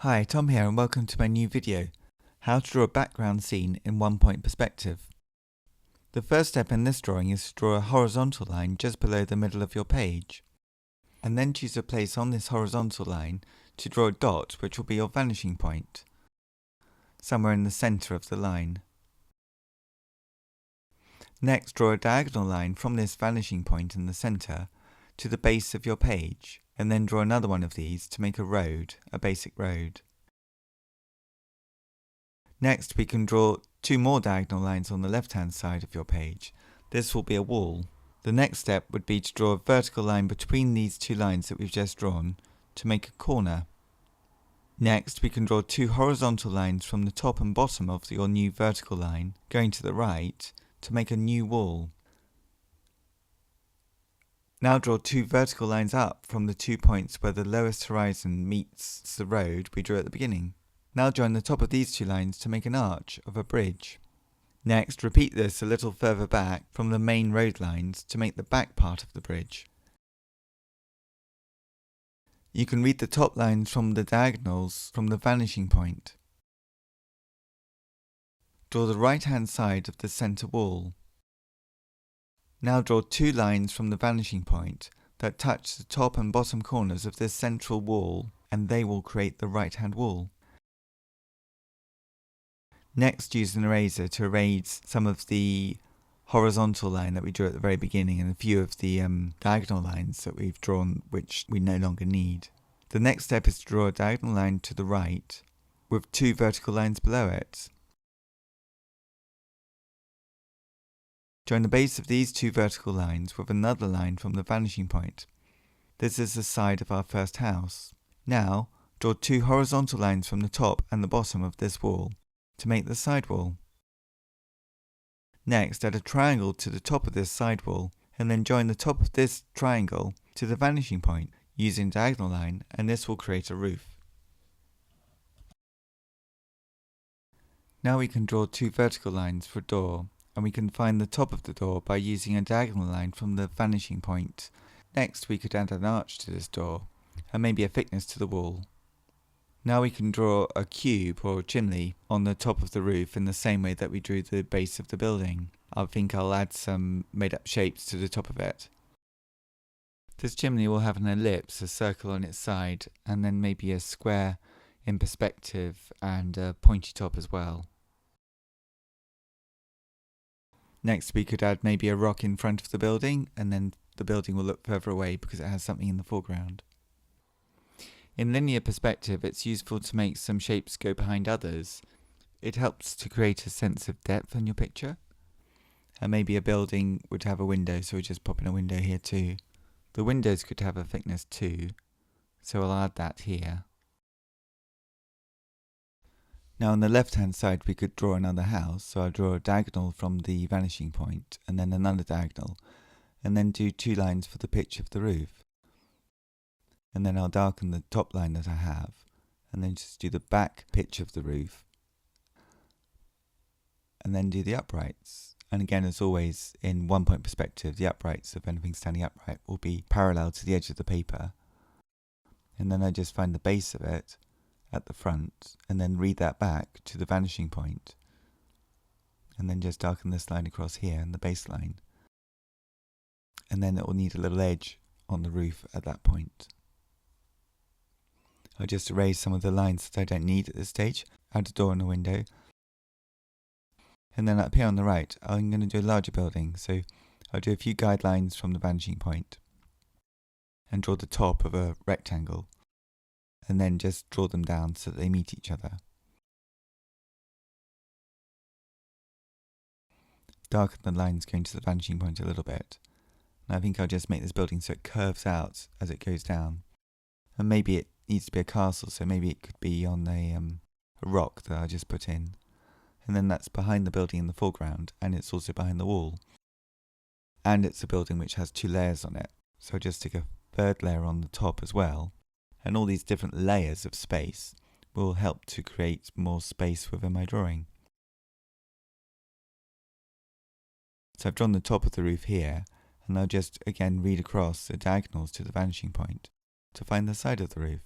Hi, Tom here and welcome to my new video, how to draw a background scene in one-point perspective. The first step in this drawing is to draw a horizontal line just below the middle of your page, and then choose a place on this horizontal line to draw a dot which will be your vanishing point, somewhere in the centre of the line. Next, draw a diagonal line from this vanishing point in the centre to the base of your page, and then draw another one of these to make a road, a basic road. Next, we can draw two more diagonal lines on the left-hand side of your page. This will be a wall. The next step would be to draw a vertical line between these two lines that we've just drawn to make a corner. Next, we can draw two horizontal lines from the top and bottom of your new vertical line, going to the right, to make a new wall. Now draw two vertical lines up from the 2 points where the lowest horizon meets the road we drew at the beginning. Now join the top of these two lines to make an arch of a bridge. Next, repeat this a little further back from the main road lines to make the back part of the bridge. You can read the top lines from the diagonals from the vanishing point. Draw the right-hand side of the centre wall. Now draw two lines from the vanishing point that touch the top and bottom corners of this central wall, and they will create the right-hand wall. Next, use an eraser to erase some of the horizontal line that we drew at the very beginning and a few of the diagonal lines that we've drawn which we no longer need. The next step is to draw a diagonal line to the right with two vertical lines below it. Join the base of these two vertical lines with another line from the vanishing point. This is the side of our first house. Now, draw two horizontal lines from the top and the bottom of this wall to make the side wall. Next, add a triangle to the top of this side wall and then join the top of this triangle to the vanishing point using a diagonal line, and this will create a roof. Now we can draw two vertical lines for a door, and we can find the top of the door by using a diagonal line from the vanishing point. Next, we could add an arch to this door and maybe a thickness to the wall. Now we can draw a cube or a chimney on the top of the roof in the same way that we drew the base of the building. I think I'll add some made up shapes to the top of it. This chimney will have an ellipse, a circle on its side, and then maybe a square in perspective and a pointy top as well. Next, we could add maybe a rock in front of the building, and then the building will look further away because it has something in the foreground. In linear perspective, it's useful to make some shapes go behind others. It helps to create a sense of depth in your picture. And maybe a building would have a window, so we just pop in a window here too. The windows could have a thickness too, so I'll add that here. Now on the left-hand side we could draw another house, so I'll draw a diagonal from the vanishing point, and then another diagonal, and then do two lines for the pitch of the roof. And then I'll darken the top line that I have, and then just do the back pitch of the roof, and then do the uprights. And again, as always, in one-point perspective, the uprights of anything standing upright will be parallel to the edge of the paper. And then I just find the base of it at the front, and then read that back to the vanishing point, and then just darken this line across here and the base line. And then it will need a little edge on the roof at that point. I'll just erase some of the lines that I don't need at this stage, add a door and a window. And then up here on the right, I'm going to do a larger building, so I'll do a few guidelines from the vanishing point and draw the top of a rectangle, and then just draw them down so that they meet each other. Darken the lines going to the vanishing point a little bit. And I think I'll just make this building so it curves out as it goes down. And maybe it needs to be a castle, so maybe it could be on a rock that I just put in. And then that's behind the building in the foreground, and it's also behind the wall. And it's a building which has two layers on it, so I'll just stick a third layer on the top as well. And all these different layers of space will help to create more space within my drawing. So I've drawn the top of the roof here, and I'll just again read across the diagonals to the vanishing point to find the side of the roof.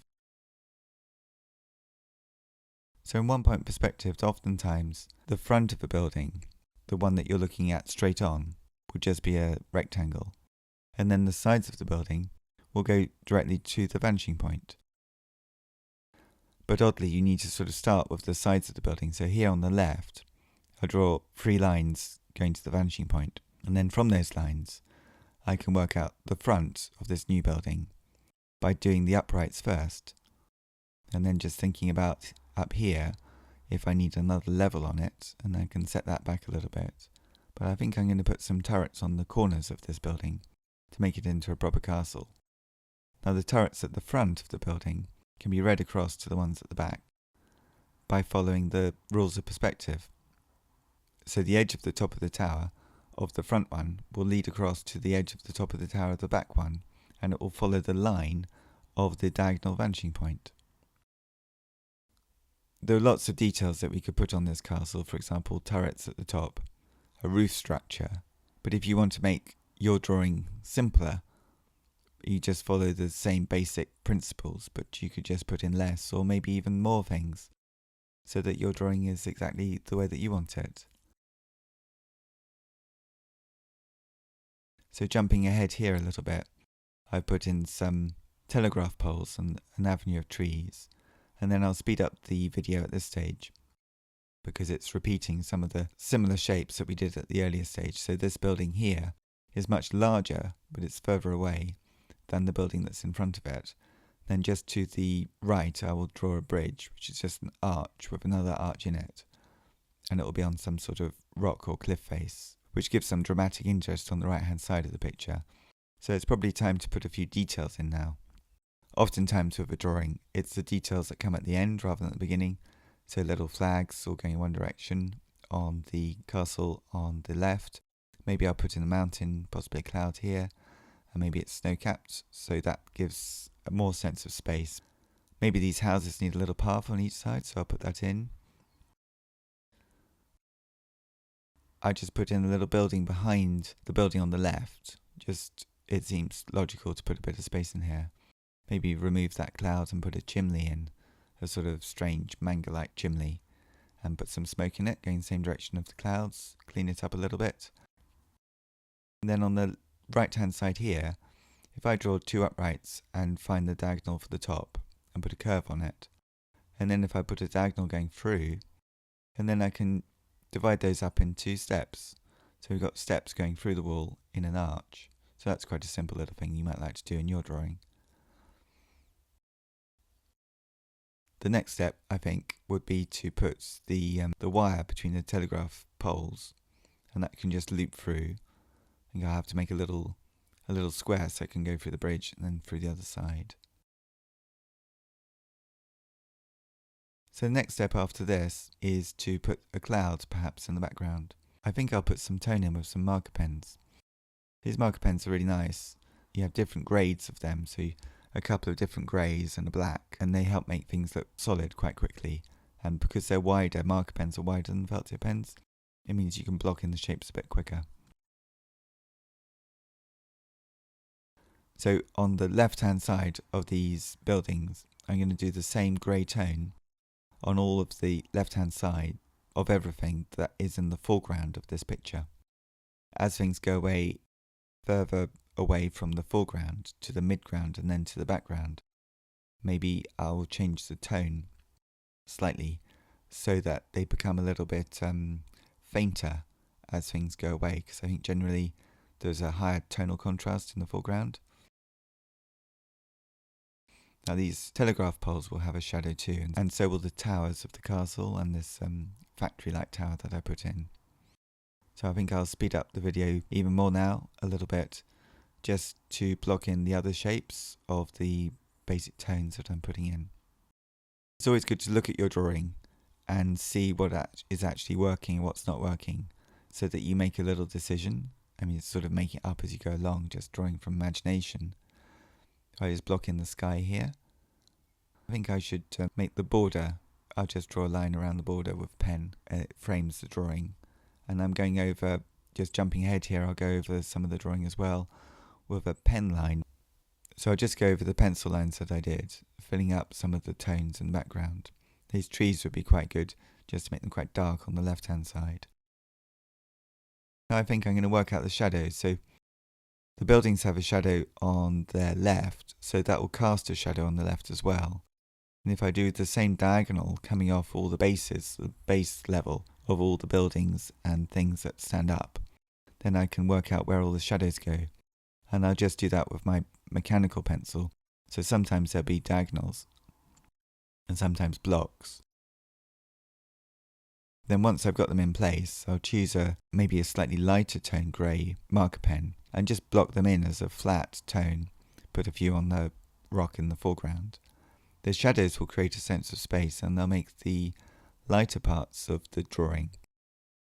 So in one-point perspectives, oftentimes the front of a building, the one that you're looking at straight on, would just be a rectangle. And then the sides of the building will go directly to the vanishing point. But oddly, you need to sort of start with the sides of the building. So here on the left, I draw 3 lines going to the vanishing point. And then from those lines, I can work out the front of this new building by doing the uprights first. And then just thinking about up here, if I need another level on it, and I can set that back a little bit. But I think I'm going to put some turrets on the corners of this building to make it into a proper castle. Now the turrets at the front of the building can be read across to the ones at the back by following the rules of perspective. So the edge of the top of the tower of the front one will lead across to the edge of the top of the tower of the back one, and it will follow the line of the diagonal vanishing point. There are lots of details that we could put on this castle, for example turrets at the top, a roof structure, but if you want to make your drawing simpler, you just follow the same basic principles, but you could just put in less or maybe even more things so that your drawing is exactly the way that you want it. So jumping ahead here a little bit, I put in some telegraph poles and an avenue of trees, and then I'll speed up the video at this stage because it's repeating some of the similar shapes that we did at the earlier stage. So this building here is much larger, but it's further away than the building that's in front of it. Then just to the right I will draw a bridge, which is just an arch with another arch in it, and it will be on some sort of rock or cliff face, which gives some dramatic interest on the right hand side of the picture. So it's probably time to put a few details in now. Oftentimes with a drawing, it's the details that come at the end rather than at the beginning. So little flags all going in one direction on the castle on the left. Maybe I'll put in a mountain, possibly a cloud here, and maybe it's snow-capped, so that gives a more sense of space. Maybe these houses need a little path on each side, so I'll put that in. I just put in a little building behind the building on the left. Just, it seems logical to put a bit of space in here. Maybe remove that cloud and put a chimney in, a sort of strange manga-like chimney, and put some smoke in it, going the same direction of the clouds, clean it up a little bit. And then on the right-hand side here, if I draw 2 uprights and find the diagonal for the top and put a curve on it, and then if I put a diagonal going through, and then I can divide those up in 2 steps. So we've got steps going through the wall in an arch. So that's quite a simple little thing you might like to do in your drawing. The next step, I think, would be to put the wire between the telegraph poles, and that can just loop through. I think I'll have to make a little square so it can go through the bridge and then through the other side. So the next step after this is to put a cloud perhaps in the background. I think I'll put some tone in with some marker pens. These marker pens are really nice. You have different grades of them, so a couple of different greys and a black, and they help make things look solid quite quickly. And because they're wider, marker pens are wider than felt tip pens, it means you can block in the shapes a bit quicker. So on the left hand side of these buildings, I'm going to do the same grey tone on all of the left hand side of everything that is in the foreground of this picture. As things go away further away from the foreground to the midground and then to the background, maybe I'll change the tone slightly so that they become a little bit fainter as things go away, because I think generally there's a higher tonal contrast in the foreground. Now these telegraph poles will have a shadow too, and so will the towers of the castle and this factory-like tower that I put in. So I think I'll speed up the video even more now, a little bit, just to block in the other shapes of the basic tones that I'm putting in. It's always good to look at your drawing and see what is actually working and what's not working, so that you make a little decision. I mean, sort of make it up as you go along, just drawing from imagination. I just block in the sky here. I think I should make the border. I'll just draw a line around the border with a pen, and it frames the drawing. And I'm going over, just jumping ahead here, I'll go over some of the drawing as well with a pen line. So I'll just go over the pencil lines that I did, filling up some of the tones in the background. These trees would be quite good, just to make them quite dark on the left-hand side. Now I think I'm going to work out the shadows. So the buildings have a shadow on their left, so that will cast a shadow on the left as well. And if I do the same diagonal coming off all the bases, the base level of all the buildings and things that stand up, then I can work out where all the shadows go. And I'll just do that with my mechanical pencil. So sometimes there'll be diagonals and sometimes blocks. Then once I've got them in place, I'll choose maybe a slightly lighter tone grey marker pen and just block them in as a flat tone, put a few on the rock in the foreground. The shadows will create a sense of space and they'll make the lighter parts of the drawing,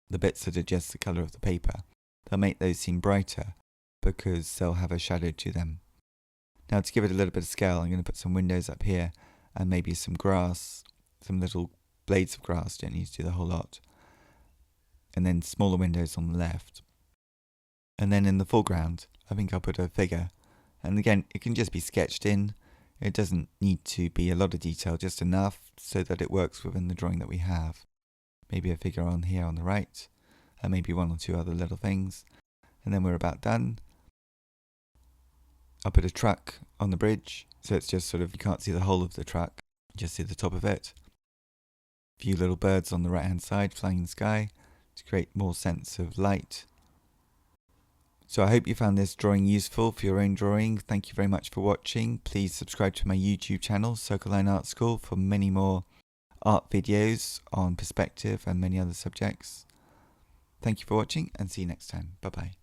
the bits that are just the colour of the paper, they'll make those seem brighter because they'll have a shadow to them. Now to give it a little bit of scale, I'm going to put some windows up here and maybe some grass, some little blades of grass, don't need to do the whole lot. And then smaller windows on the left. And then in the foreground, I think I'll put a figure. And again, it can just be sketched in. It doesn't need to be a lot of detail, just enough so that it works within the drawing that we have. Maybe a figure on here on the right, and maybe one or two other little things. And then we're about done. I'll put a truck on the bridge, so it's just sort of, you can't see the whole of the truck, just see the top of it. A few little birds on the right hand side flying in the sky to create more sense of light. So I hope you found this drawing useful for your own drawing. Thank you very much for watching. Please subscribe to my YouTube channel, Circle Line Art School, for many more art videos on perspective and many other subjects. Thank you for watching and see you next time. Bye bye.